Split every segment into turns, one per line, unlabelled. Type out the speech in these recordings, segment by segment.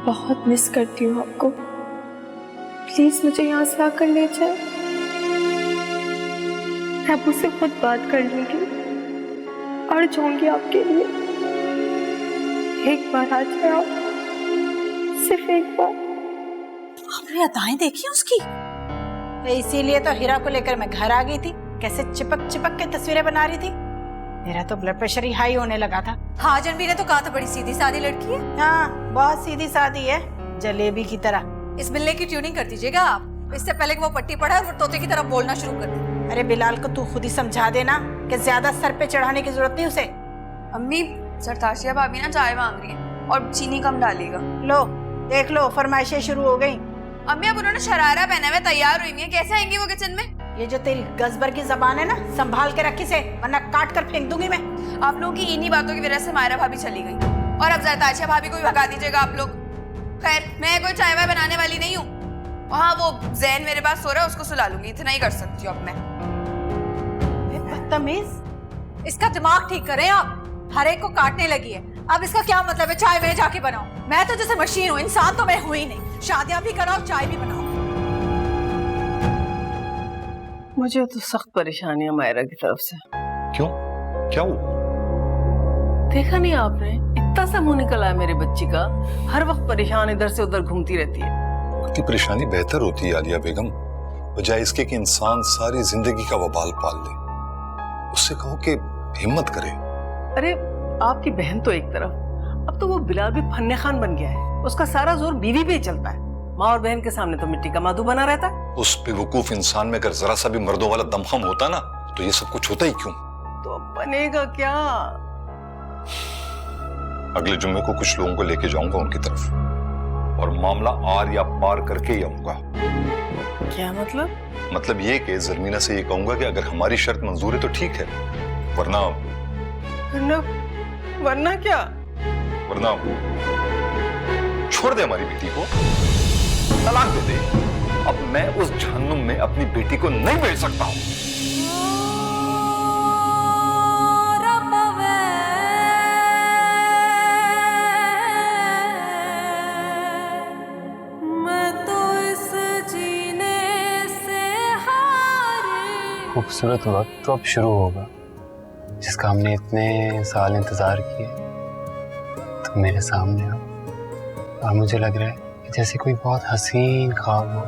बहुत मिस करती हूँ आपको। प्लीज मुझे यहाँ से आकर ले जाए। मैं अबू से खुद बात कर लूंगी और जाऊंगी आपके लिए। एक बार आ जाए आप, सिर्फ एक बार।
आपने अदाएं देखी उसकी? इसीलिए तो हीरा को लेकर मैं घर आ गई थी। कैसे चिपक चिपक के तस्वीरें बना रही थी। मेरा तो ब्लड प्रेशर ही हाई होने लगा था।
हाँ जनबी ने तो कहा था बड़ी सीधी सादी लड़की है।
हाँ बहुत सीधी सादी है, जलेबी की तरह।
इस बिल्ले की ट्यूनिंग कर दीजिएगा आप, इससे पहले कि वो पट्टी पढ़े और वो तोते की तरह बोलना शुरू कर दे।
अरे बिलाल को तू खुद ही समझा देना कि ज्यादा सर पे चढ़ाने की जरूरत नहीं उसे।
अम्मी सरताशिया भाभी ना चाय मांग रही है और चीनी कम डालेगा।
लो देख लो, फरमाइशें शुरू हो गई।
अम्मी अब उन्होंने शरारा पहना हुआ तैयार हुई है, कैसे आएंगी वो किचन में?
ये जो तेरी गजबर की जबान है ना, संभाल के रखी से, वरना काट कर फेंक दूंगी मैं।
आप लोगों की इन्हीं बातों की वजह से मायरा भाभी चली गई और अब सरताशिया भाभी को भी भगा दीजिएगा आप लोग। खैर मैं कोई चाय वाय बनाने वाली नहीं हूँ। हाँ वो जैन मेरे पास सो रहा है, उसको सुला लूंगी, इतना ही कर सकती हूँ अब मैं।
बदतमीज।
इसका दिमाग ठीक करें आप, हर एक को काटने लगी है। अब इसका क्या मतलब है चाय मैं जाके बनाऊं? मैं तो जैसे मशीन हूँ, इंसान तो मैं हूँ ही नहीं। शादियां भी कराओ, चाय भी बनाओ।
मुझे तो सख्त परेशानी है मायरा की तरफ से।
क्यों? क्या हुआ?
देखा नहीं आपने, इतना सा मुंह निकला है मेरे बच्ची का। हर वक्त परेशान इधर से उधर घूमती रहती है।
आपकी परेशानी बेहतर होती है आलिया बेगम, बजाय इसके कि इंसान सारी जिंदगी का वबाल पाल ले। उससे कहो कि हिम्मत करे।
अरे आपकी बहन तो एक तरफ, अब तो वो बिलाल भी फन्ने खान बन गया है। उसका सारा जोर बीवी पे ही चलता है। माँ और बहन के सामने तो मिट्टी का माधु बना रहता है।
उस बेवकूफ इंसान में अगर जरा सा भी मर्दों वाला दमखम होता ना, तो ये सब कुछ होता ही क्यों?
तो बनेगा क्या?
अगले जुम्मे को कुछ लोगों को लेके जाऊंगा उनकी तरफ, और मामला आर या पार करके ही आऊंगा।
क्या मतलब?
मतलब ये कि जरमीना से ये कहूंगा कि अगर हमारी शर्त मंजूर है तो ठीक है, वरना
वरना क्या?
वरना छोड़ दे हमारी बेटी को, तलाक दे दे। अब मैं उस जहन्नुम में अपनी बेटी को नहीं भेज सकता हूं।
खूबसूरत वक्त तो अब शुरू होगा, जिसका हमने इतने साल इंतजार किए। तुम मेरे सामने हो और मुझे लग रहा है कि जैसे कोई बहुत हसीन ख्वाब हो।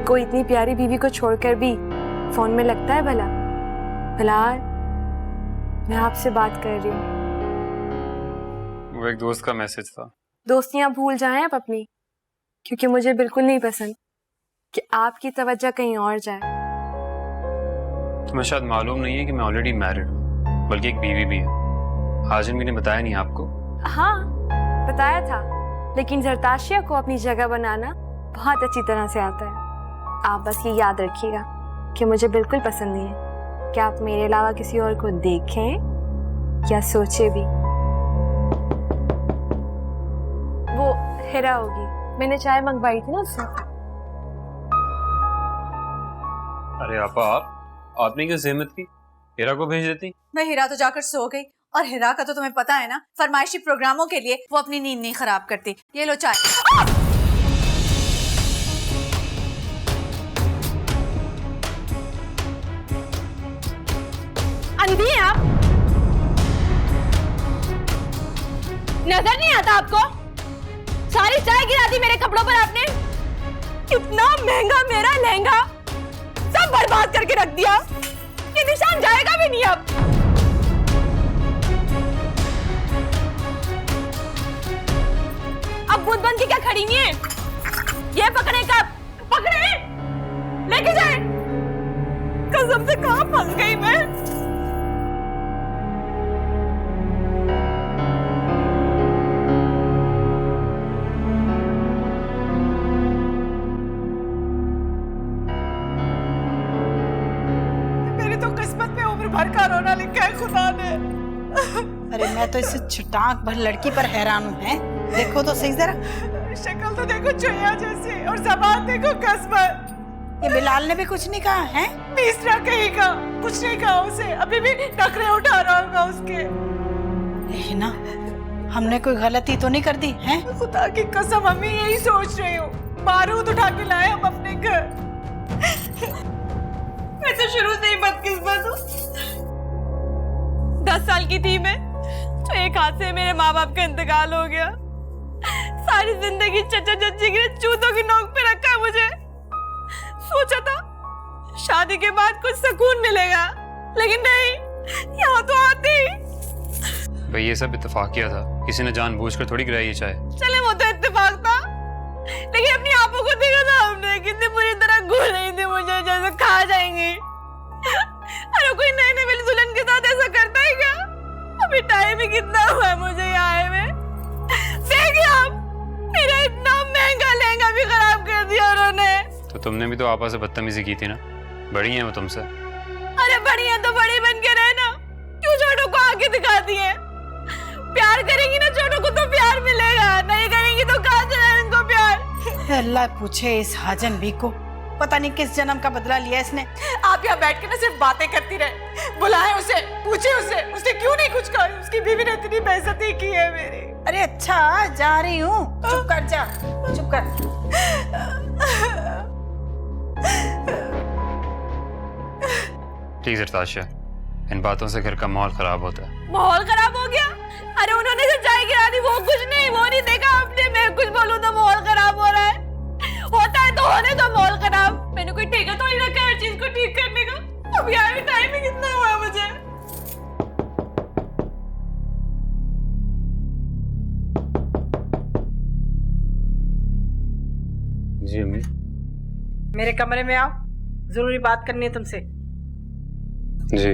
कोई इतनी प्यारी बीवी को छोड़कर भी फोन में लगता है भला? बिलाल, मैं आपसे बात कर रही हूँ।
वो एक दोस्त का मैसेज था।
दोस्तियां भूल जाएं आप अपनी, क्योंकि मुझे बिल्कुल नहीं पसंद कि आपकी तवज्जो कहीं और जाए।
तुम्हें शायद मालूम नहीं है कि मैं ऑलरेडी मैरिड हूँ, बल्कि एक बीवी भी है। हाजिर मैंने बताया नहीं आपको?
हाँ बताया था, लेकिन जरताशिया को अपनी जगह बनाना बहुत अच्छी तरह से आता है। आप बस ये याद रखिएगा कि मुझे बिल्कुल पसंद नहीं है कि आप मेरे अलावा किसी और को देखें या सोचे भी। वो हिरा होगी, मैंने चाय मंगवाई थी ना उससे।
अरे आपा, आपने क्या जहमत की? हिरा को भेज देती।
मैं हिरा तो जाकर सो गई, और हिरा का तो तुम्हें पता है ना, फरमाइशी प्रोग्रामों के लिए वो अपनी नींद नहीं खराब करती। ये लो चाय।
अंधी हैं आप? नजर नहीं आता आपको? सारी चाय गिरा दी मेरे कपड़ों पर आपने। कितना महंगा मेरा लहंगा, सब बर्बाद करके रख दिया। ये निशान जाएगा भी नहीं अब। अब बुद्ध बन के क्या खड़ी नहीं है? ये पकड़े कब? पकड़े, लेके जाए। कसम से कहां फंस गई मैं?
भर का रोना लिखा है खुदा ने। अरे मैं तो इस छटाक भर लड़की पर हैरान हूँ। है देखो तो सही जरा, शक्ल तो देखो चुहिया जैसी और ज़बान देखो कसमत। ये बिलाल ने भी कुछ नहीं कहा है?
तीसरा कहेगा, कुछ नहीं कहा उसे, अभी भी नखरे उठा रहा होगा उसके।
यही ना, हमने कोई गलती तो नहीं कर दी है?
खुदा की कसम मम्मी यही सोच रही हूँ, बारूद उठा के लाए हम अपने घर। मैं तो शुरू से ही बदकिस्मत हूँ। 10 साल की थी मैं, तो एक हाथ से मेरे माँ बाप का इंतकाल हो गया। सारी जिंदगी चचा चच्ची के जूतों की नोक पे रखा है मुझे। सोचा था शादी के बाद कुछ सुकून मिलेगा, लेकिन नहीं, यहाँ तो आते ही।
भाई ये सब इत्तेफाक किया था, किसी ने जानबूझकर थोड़ी गिराई ये चाय।
चले वो तो इत्तेफाक था, लेकिन अपनी आंखों को देखा था हमने, कितनी बुरी तरह घूर रही थी मुझे जैसे खा जाएंगी। अरे कोई नए नए वाली दुल्हन के साथ ऐसा करता है क्या? अभी टाइम ही कितना हुआ है मुझे यहाँ आए हुए। देखिए आप, मेरा इतना महंगा लहंगा भी खराब कर दिया उन्होंने।
तो तुमने भी तो आपा से बदतमीजी की थी ना, बड़ी है वो तुमसे।
अरे बड़ी है तो बड़ी बन के रहे ना, क्यों छोटों को आगे दिखाती है? प्यार करेंगी ना छोटों को तो प्यार मिलेगा, नहीं करेंगी तो कहाँ से है इनको प्यार?
अल्लाह पूछे इस हाजन भी को, पता नहीं किस जन्म का बदला लिया इसने।
आप यहाँ बैठ के ना सिर्फ बातें करती रहे। बुलाए उसे, पूछे उसे, उसने क्यों नहीं कुछ कहा? उसकी बीवी ने इतनी बेइज्जती की है मेरी।
अरे अच्छा, जा रही हूँ, चुप कर जा, चुप कर।
प्लीज अर्ताशिया, इन बातों से घर का माहौल खराब होता है।
माहौल खराब हो गया? अरे उन्होंने जो चाय गिरा दी वो कुछ नहीं, वो नहीं देखा आपने? मैं कुछ बोलूं तो माहौल खराब हो रहा है। होता है तो होने दो माहौल खराब, मैंने कोई ठेका थोड़ी रखा है हर चीज को ठीक करने का। अब यार भी टाइम ही कितना हुआ है मुझे।
जी अम्मी।
मेरे कमरे में आओ, जरूरी बात करनी है तुमसे।
जी।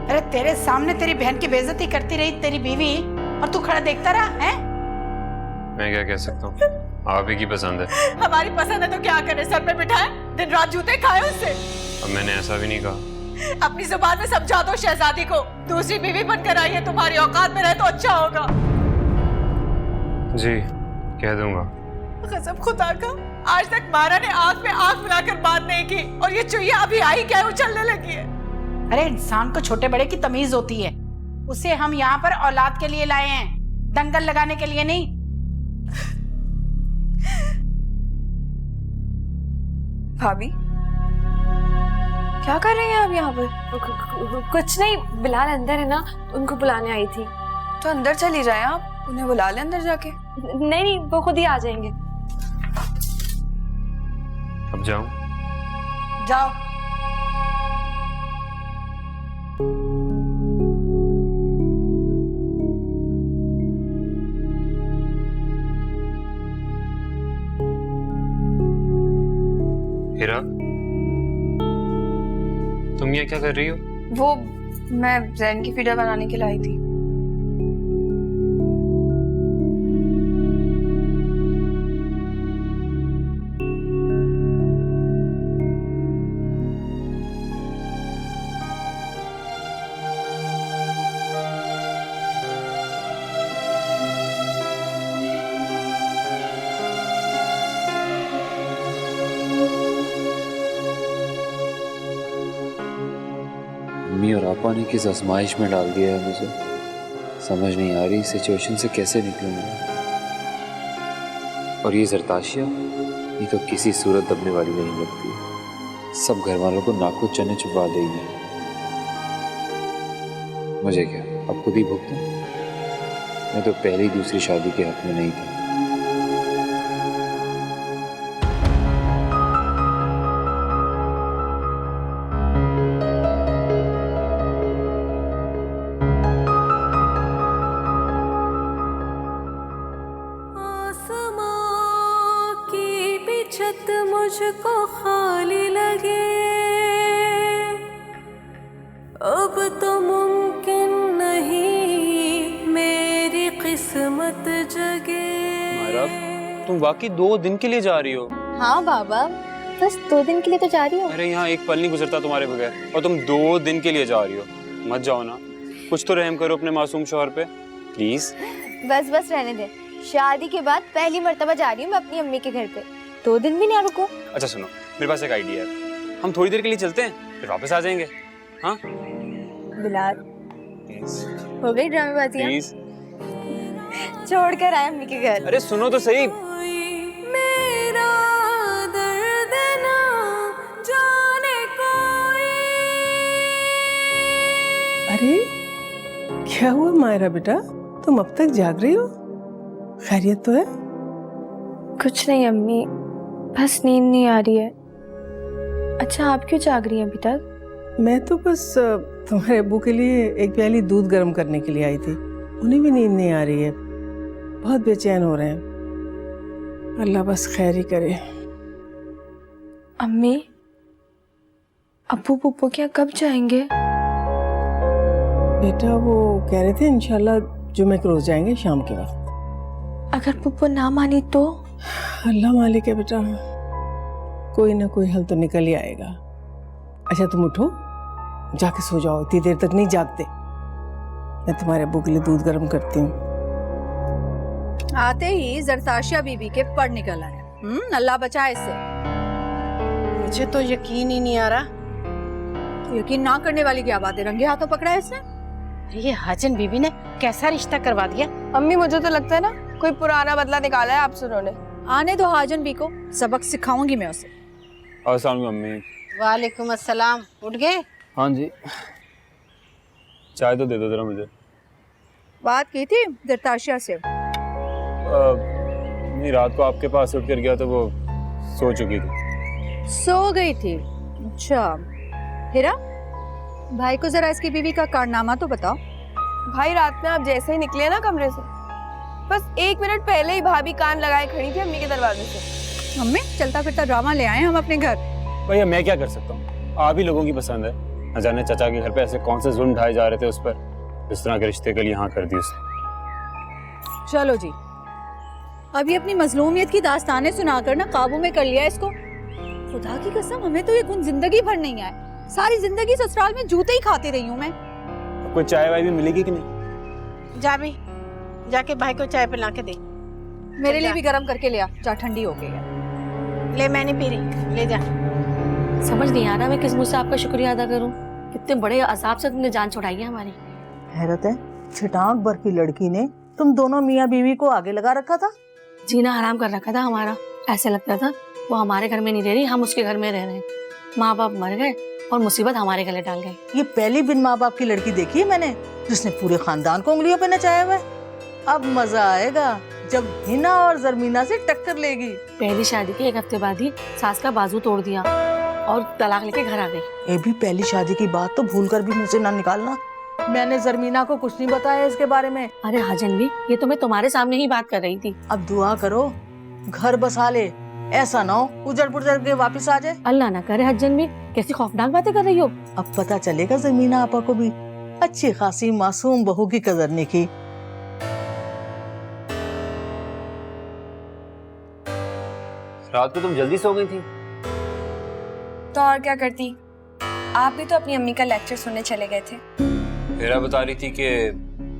अरे तेरे सामने तेरी बहन की बेइज्जती करती रही तेरी बीवी, और तू खड़ा देखता रहा है?
मैं क्या कह सकता हूँ, आप ही की पसंद है।
हमारी पसंद है तो क्या करे, सर पे बिठाए, दिन रात जूते खाए उससे।
अब मैंने ऐसा भी नहीं कहा।
अपनी जुबान में समझा दो शहजादी को, दूसरी बीवी बनकर आई है, तुम्हारी औकात में रहे तो अच्छा होगा।
जी कह दूंगा।
कसम खुदा का, आज तक मारा ने आंख में आंख मिलाकर बात नहीं की, और ये चुईया अभी आई क्या उछलने लगी है।
अरे इंसान को छोटे बड़े की तमीज होती है, उसे हम यहाँ पर औलाद के लिए लाए हैं, दंगल लगाने के लिए नहीं।
भाभी क्या कर रही हैं आप यहाँ पर?
कुछ नहीं, बिलाल अंदर है ना, उनको बुलाने आई थी।
तो अंदर चली जाए, आप उन्हें बुला लें अंदर जाके।
नहीं नहीं, वो खुद ही आ जाएंगे।
अब जाऊं?
जाओ।
हीरा, तुम ये क्या कर रही हो?
वो मैं जैन की फीडर बनाने के लिए आई थी।
मम्मी और आपा ने किस आजमाइश में डाल दिया है मुझे, समझ नहीं आ रही सिचुएशन से कैसे निकलूंगा। और ये जरताशिया, ये तो किसी सूरत दबने वाली नहीं लगती, सब घर वालों को नाक को चने चुपा देगी। मुझे क्या, अब खुद ही भुगतूं? मैं तो पहली दूसरी शादी के हक में नहीं था।
मुझको खाली लगे, अब तो मुमकिन नहीं मेरी किस्मत जगे।
मायरा, तुम वाकई 2 दिन के लिए जा रही हो?
हाँ बाबा,
बस 2 दिन के लिए तो जा रही हो।
अरे यहाँ एक पल नहीं गुजरता तुम्हारे बगैर, और तुम 2 दिन के लिए जा रही हो। मत जाओ ना, कुछ तो रहम करो अपने मासूम शौहर पे प्लीज।
बस बस रहने दे, शादी के बाद पहली मर्तबा जा रही हूँ मैं अपनी अम्मी के घर पे। 2 दिन भी नहीं रुको।
अच्छा सुनो, मेरे पास एक आइडिया है, हम थोड़ी देर के लिए चलते हैं फिर वापस आ जाएंगे। हाँ
बिलाल,
प्लीज
हो गई ड्रामेबाजी?
प्लीज।
छोड़ कर आए अम्मी के घर।
अरे सुनो तो सही।
मेरा दर्द ना जाने कोई।
अरे क्या हुआ मायरा बेटा, तुम अब तक जाग रही हो? खैरियत तो है?
कुछ नहीं अम्मी, बस नींद नहीं आ रही है। अच्छा आप क्यों जाग रही हैं अभी तक?
मैं तो बस तुम्हारे अब्बू के लिए एक प्याली दूध गर्म करने के लिए आई थी। उन्हें भी नींद नहीं आ रही है, बहुत बेचैन हो रहे हैं। अल्लाह बस खैर ही करे।
अम्मी, अब्बू पुप्पू क्या कब जाएंगे?
बेटा वो कह रहे थे इंशाल्लाह जुमे के रोज जाएंगे शाम के वक्त।
अगर पुप्पू ना मानी तो?
अल्लाह मालिक है बेटा, कोई ना कोई हल तो निकल ही आएगा। अच्छा तुम उठो, जाके सो जाओ, इतनी देर तक नहीं जागते। मैं तुम्हारे अब्बू के लिए दूध गर्म करती हूँ।
आते ही जरताशिया बीबी के पड़ निकल आए। अल्लाह बचाए इससे। मुझे तो यकीन ही नहीं आ रहा। यकीन ना करने वाली क्या बात है, रंगे हाथों पकड़ा है इसने। ये हाजन बीबी ने कैसा रिश्ता करवा दिया।
अम्मी मुझे तो लगता है ना कोई पुराना बदला निकाला है आपसे उन्होंने।
आने दो हाजन बी को, सबक सिखाऊंगी मैं उसे।
अस्सलाम वालेकुम अम्मी।
वालेकुम अस्सलाम। उठ गए?
हाँ जी। चाय तो दे दो जरा मुझे।
बात की थी जरताशिया से?
नहीं, रात को आपके पास उठ कर गया तो वो सो चुकी थी।
सो गई थी? अच्छा हीरा, भाई को जरा इसकी बीवी का कारनामा तो बताओ।
भाई रात में आप जैसे ही निकले ना कमरे से, बस 1 मिनट पहले ही भाभी कान लगाए खड़ी थी अम्मी के दरवाजे से।
मम्मी चलता फिरता ड्रामा ले आए हम अपने घर।
भैया मैं क्या कर सकता हूँ, आप ही लोगों की पसंद है। न जाने चाचा के घर पे ऐसे कौन से जुल्म ढाए जा रहे थे उस पर, इस तरह के रिश्ते के लिए हाँ कर दी उसने।
चलो जी, अभी अपनी मजलूमियत की दास्तानें सुनाकर ना काबू में कर लिया इसको। खुदा की कसम हमें तो ये गुण जिंदगी भर नहीं आए। सारी जिंदगी ससुराल में जूते ही खाती रही हूँ मैं।
कोई चाय वाय भी मिलेगी कि नहीं?
जा भी, जाके भाई को चाय पिला के दे। मेरे लिए भी गरम करके ले आ, जा ठंडी हो गई है। ले मैं नहीं पी रही, ले जा।
समझ नहीं आ रहा मैं किस मुंह से आपका शुक्रिया अदा करूं। कितने बड़े अजाब से तुमने जान छुड़ाई है हमारी।
हैरत है, छिटाक भर की लड़की ने तुम दोनों मियाँ बीवी को आगे लगा रखा था।
जीना हराम कर रखा था हमारा। ऐसे लगता था वो हमारे घर में नहीं रह रही, हम उसके घर में रह रहे हैं। माँ बाप मर गए और मुसीबत हमारे गले डाल गई।
ये पहली बिन माँ बाप की लड़की देखी है मैंने जिसने पूरे खानदान को उंगलियों पे नचाया हुआ है। अब मजा आएगा जब हिना और जरमीना से टक्कर लेगी।
पहली शादी के 1 हफ्ते बाद ही सास का बाजू तोड़ दिया और तलाक लेके घर आ गई।
ये भी पहली शादी की बात तो भूल कर भी मुझसे ना निकालना। मैंने जरमीना को कुछ नहीं बताया इसके बारे में।
अरे हाजन भी, ये तो मैं तुम्हारे सामने ही बात कर रही थी।
अब दुआ करो घर बसा ले, ऐसा ना हो उजड़ पुजड़ के वापस आ जाए।
अल्लाह ना करे। हजन भी कैसी खौफनाक बातें कर रही हो।
अब पता चलेगा जरमीना आपा को भी अच्छी खासी मासूम बहू की कदर नहीं की।
रात को तुम जल्दी सो गई थी?
तो और क्या करती, आप भी तो अपनी अम्मी का लेक्चर सुनने चले गए थे।
मेरा बता रही थी कि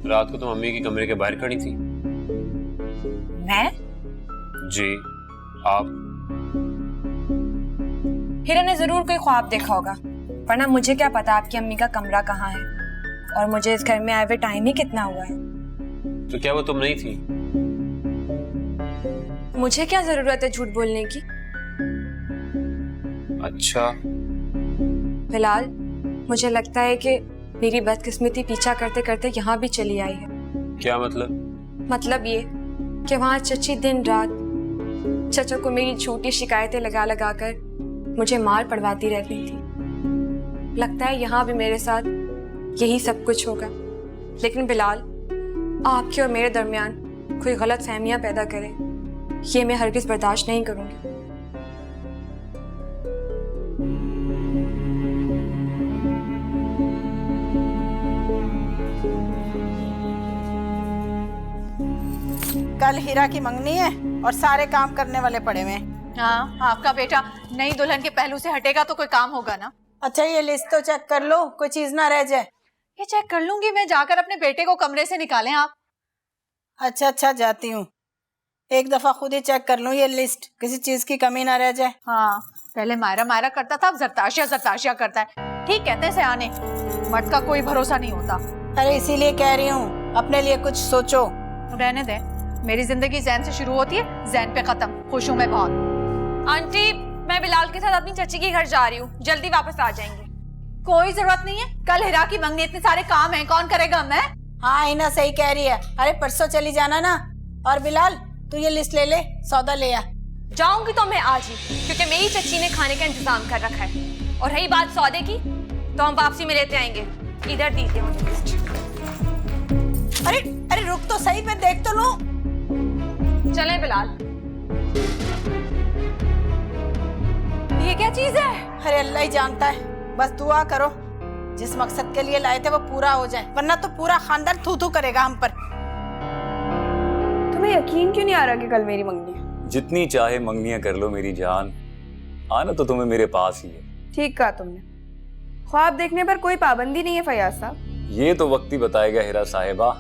रात को तुम अम्मी के कमरे के बाहर खड़ी थी।
मैं?
जी आप।
हिरा ने जरूर कोई ख्वाब देखा होगा, वरना मुझे क्या पता आपकी अम्मी का कमरा कहाँ है और मुझे इस घर में आए हुए टाइम ही कितना हुआ है।
तो क्या वो तुम नहीं थी?
मुझे क्या जरूरत है झूठ बोलने की।
अच्छा
फिलहाल मुझे लगता है कि मेरी बदकिस्मती पीछा करते करते यहाँ भी चली आई है।
क्या मतलब?
मतलब ये कि वहाँ चची दिन रात चचा को मेरी झूठी शिकायतें लगा लगा कर मुझे मार पड़वाती रहती थी। लगता है यहाँ भी मेरे साथ यही सब कुछ होगा। लेकिन बिलाल, आपके और मेरे दरमियान कोई गलत फहमियाँ पैदा करे, ये मैं हरगिज़ बर्दाश्त नहीं करूँगी।
कल हीरा की मंगनी है और सारे काम करने वाले पड़े हुए हैं। हाँ, आपका बेटा नई दुल्हन के पहलू से हटेगा तो कोई काम होगा ना।
अच्छा ये लिस्ट तो चेक कर लो, कोई चीज ना रह जाए।
ये चेक कर लूंगी मैं, जाकर अपने बेटे को कमरे से निकालें आप।
अच्छा जाती हूँ, एक दफा खुद ही चेक कर लूँ ये लिस्ट, किसी चीज की कमी ना रह जाए।
हाँ, पहले मायरा करता था, अब जरताशिया करता है। ठीक कहते हैं सयाने, मर्द का कोई भरोसा नहीं होता।
अरे इसीलिए कह रही हूँ, अपने लिए कुछ सोचो।
रहने दे, मेरी जिंदगी जैन से शुरू होती है, जैन पे खत्म। खुश हूँ मैं बहुत।
आंटी, मैं बिलाल के साथ अपनी चाची के घर जा रही हूँ, जल्दी वापस आ जाएंगे।
कोई जरूरत नहीं है, कल हिरा की मंगनी, इतने सारे काम हैं, कौन करेगा? मैं।
हाँ हिना सही कह रही है, अरे परसों चली जाना ना। और बिलाल तू ये लिस्ट ले ले, सौदा ले आ।
जाऊंगी तो मैं आज ही, क्योंकि मेरी चच्ची ने खाने का इंतजाम कर रखा है। और रही बात सौदे की, तो हम वापसी में लेते आएंगे। इधर दीजिए मुझे लिस्ट।
अरे रुक तो सही, मैं देख तो लूं।
चलें बिलाल।
ये क्या चीज है?
अरे अल्लाह ही जानता है, बस दुआ करो जिस मकसद के लिए लाए थे वो पूरा हो जाए, वरना तो पूरा खानदान थू थू करेगा हम पर।
तुम्हें यकीन क्यों नहीं आ रहा कि कल मेरी मंगनी है?
जितनी चाहे मंगनियां कर लो मेरी जान, आना तो तुम्हें मेरे पास ही है।
ठीक कहा तुमने, ख्वाब देखने पर कोई पाबंदी नहीं है फयाज साहब।
ये तो वक्त ही बताएगा हिरा साहिबा